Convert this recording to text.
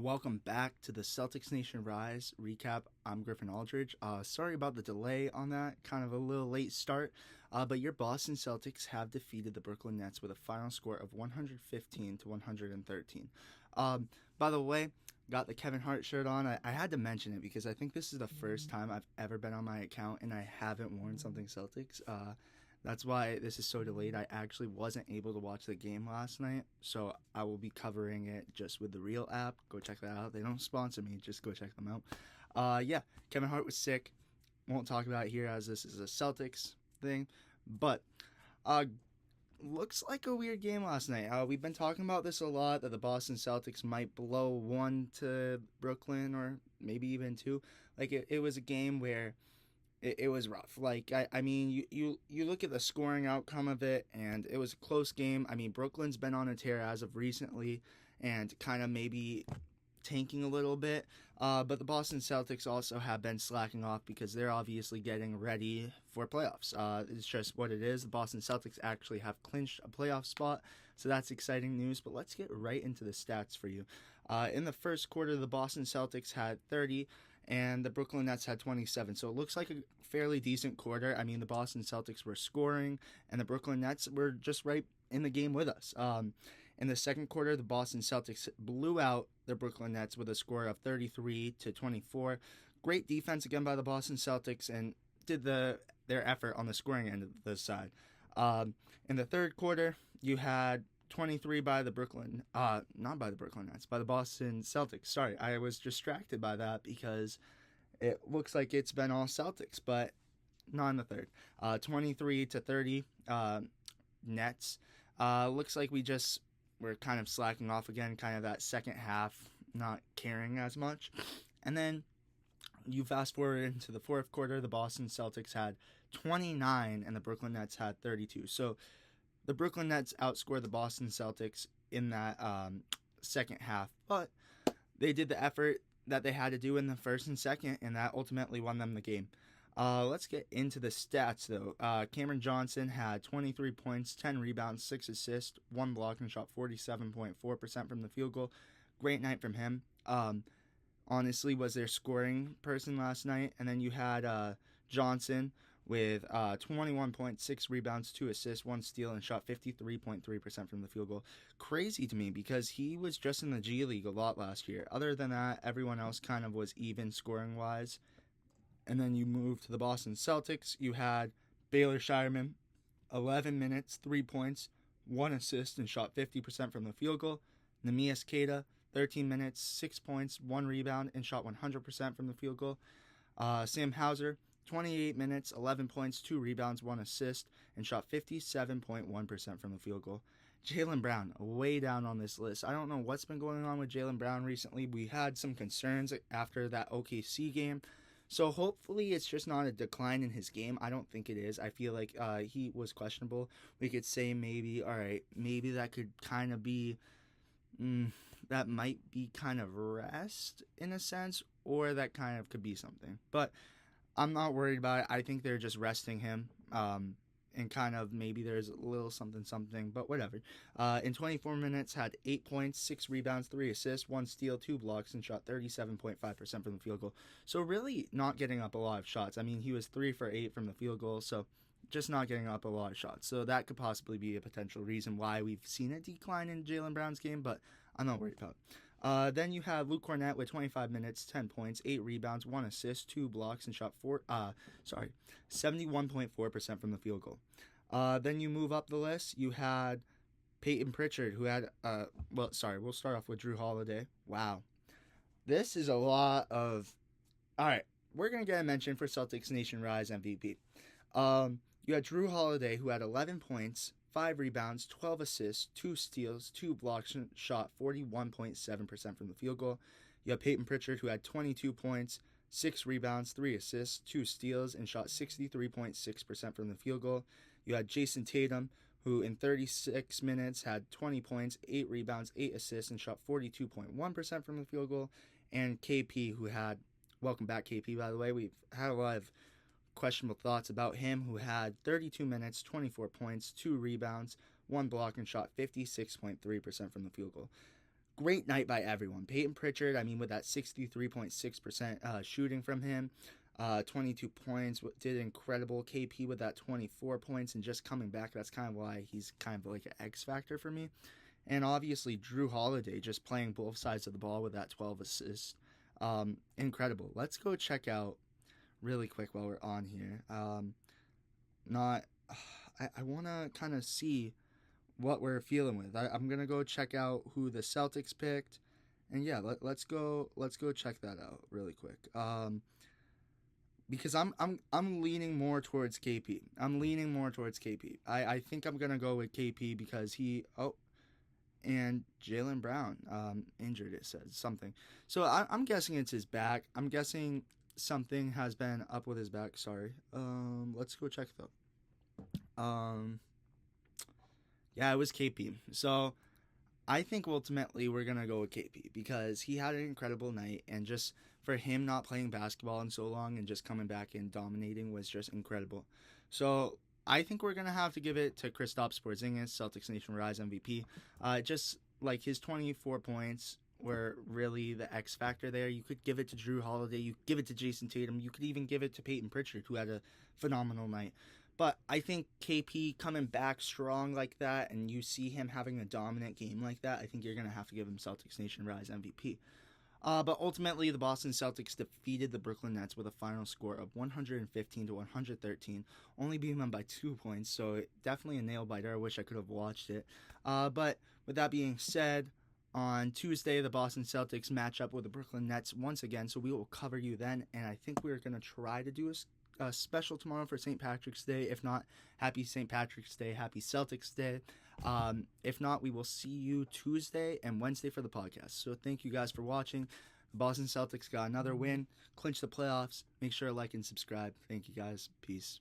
Welcome back to the Celtics Nation Rise recap. I'm Griffin Aldridge. Sorry about the delay on that, kind of a little late start, but your Boston Celtics have defeated the Brooklyn Nets with a final score of 115 to 113. By the way, got the Kevin Hart shirt on. I had to mention it because I think this is the first time I've ever been on my account and I haven't worn something Celtics. That's why this is so delayed. I actually wasn't able to watch the game last night, so I will be covering it just with the Real app. Go check that out. They don't sponsor me, just go check them out. Yeah, Kevin Hart was sick. Won't talk about it here as this is a Celtics thing, but looks like a weird game last night. We've been talking about this a lot, that the Boston Celtics might blow one to Brooklyn or maybe even two. Like it was a game where it was rough. Like, I mean, you look at the scoring outcome of it, and it was a close game. I mean, Brooklyn's been on a tear as of recently and kind of maybe tanking a little bit. But the Boston Celtics also have been slacking off because they're obviously getting ready for playoffs. It's just what it is. The Boston Celtics actually have clinched a playoff spot, so that's exciting news. But let's get right into the stats for you. In the first quarter, the Boston Celtics had 30, and the Brooklyn Nets had 27. So it looks like a fairly decent quarter. I mean, the Boston Celtics were scoring, and the Brooklyn Nets were just right in the game with us. In the second quarter, the Boston Celtics blew out the Brooklyn Nets with a score of 33 to 24. Great defense again by the Boston Celtics, and did their effort on the scoring end of the side. In the third quarter, you had 23 by the not by the Brooklyn Nets, by the Boston Celtics. Sorry, I was distracted by that because it looks like it's been all Celtics, but not in the third. 23 to 30 Nets. Looks like we're kind of slacking off again, kind of that second half, not caring as much. And then you fast forward into the fourth quarter, the Boston Celtics had 29 and the Brooklyn Nets had 32. So the Brooklyn Nets outscored the Boston Celtics in that second half, but they did the effort that they had to do in the first and second, and that ultimately won them the game. Let's get into the stats, though. Cameron Johnson had 23 points, 10 rebounds, 6 assists, 1 block, and shot 47.4% from the field goal. Great night from him. Honestly, was their scoring person last night. And then you had Johnson with 21.6 rebounds, 2 assists, 1 steal, and shot 53.3% from the field goal. Crazy to me because he was just in the G League a lot last year. Other than that, everyone else kind of was even scoring-wise. And then you move to the Boston Celtics. You had Baylor Shireman, 11 minutes, 3 points, 1 assist, and shot 50% from the field goal. Neemias Queta, 13 minutes, 6 points, 1 rebound, and shot 100% from the field goal. Sam Hauser, 28 minutes, 11 points, 2 rebounds, 1 assist, and shot 57.1% from the field goal. Jaylen Brown, way down on this list. I don't know what's been going on with Jaylen Brown recently. We had some concerns after that OKC game. So hopefully it's just not a decline in his game. I don't think it is. I feel like he was questionable. We could say maybe, all right, maybe that could kind of be, that might be kind of rest in a sense, or that kind of could be something. But I'm not worried about it. I think they're just resting him. And kind of maybe there's a little something, but whatever. In 24 minutes, had 8 points, 6 rebounds, 3 assists, 1 steal, 2 blocks, and shot 37.5% from the field goal. So really not getting up a lot of shots. I mean, he was 3 for 8 from the field goal, so just not getting up a lot of shots. So that could possibly be a potential reason why we've seen a decline in Jaylen Brown's game, but I'm not worried about it. Then you have Luke Cornett with 25 minutes, 10 points, 8 rebounds, 1 assist, 2 blocks, and shot 71.4% from the field goal. Then you move up the list. You had Peyton Pritchard, who had, we'll start off with Drew Holiday. Wow. This is a lot of, all right, we're going to get a mention for Celtics Nation Rise MVP. You had Drew Holiday, who had 11 points, 5 rebounds, 12 assists, 2 steals, 2 blocks, and shot 41.7% from the field goal. You have Peyton Pritchard, who had 22 points, 6 rebounds, 3 assists, 2 steals, and shot 63.6% from the field goal. You had Jason Tatum, who in 36 minutes had 20 points, 8 rebounds, 8 assists, and shot 42.1% from the field goal. And KP, who had, welcome back KP, by the way, we've had a lot of questionable thoughts about him, who had 32 minutes, 24 points, 2 rebounds, 1 block, and shot 56.3% from the field goal. great night by everyone. Peyton Pritchard, I mean, with that 63.6% shooting from him, 22 points, did incredible. KP with that 24 points and just coming back. That's kind of why he's kind of like an X factor for me. And obviously, Drew Holiday just playing both sides of the ball with that 12 assists. Incredible. Let's go check out really quick while we're on here. I want to kind of see what we're feeling with. I'm gonna go check out who the Celtics picked, and yeah, let's go check that out really quick. Because I'm leaning more towards KP. I think I'm gonna go with KP because and Jaylen Brown injured, it says something. So I'm guessing it's his back. I'm guessing something has been up with his back. Sorry. Let's go check though. Yeah, it was KP. So I think ultimately we're going to go with KP because he had an incredible night, and just for him not playing basketball in so long and just coming back and dominating was just incredible. So I think we're going to have to give it to Kristaps Porzingis, Celtics Nation Rise MVP. Just like his 24 points were really the X factor there. You could give it to Drew Holiday. You could give it to Jason Tatum. You could even give it to Peyton Pritchard, who had a phenomenal night. But I think KP coming back strong like that, and you see him having a dominant game like that, I think you're going to have to give him Celtics Nation Rise MVP. But ultimately, the Boston Celtics defeated the Brooklyn Nets with a final score of 115-113, only beating them by 2 points, so definitely a nail-biter. I wish I could have watched it. But with that being said, on Tuesday, the Boston Celtics match up with the Brooklyn Nets once again, so we will cover you then, and I think we're going to try to do a special tomorrow for St. Patrick's Day. If not, happy St. Patrick's Day, happy Celtics Day. If not, we will see you Tuesday and Wednesday for the podcast. So thank you guys for watching. The Boston Celtics got another win, clinched the playoffs. Make sure to like and subscribe. Thank you guys. Peace.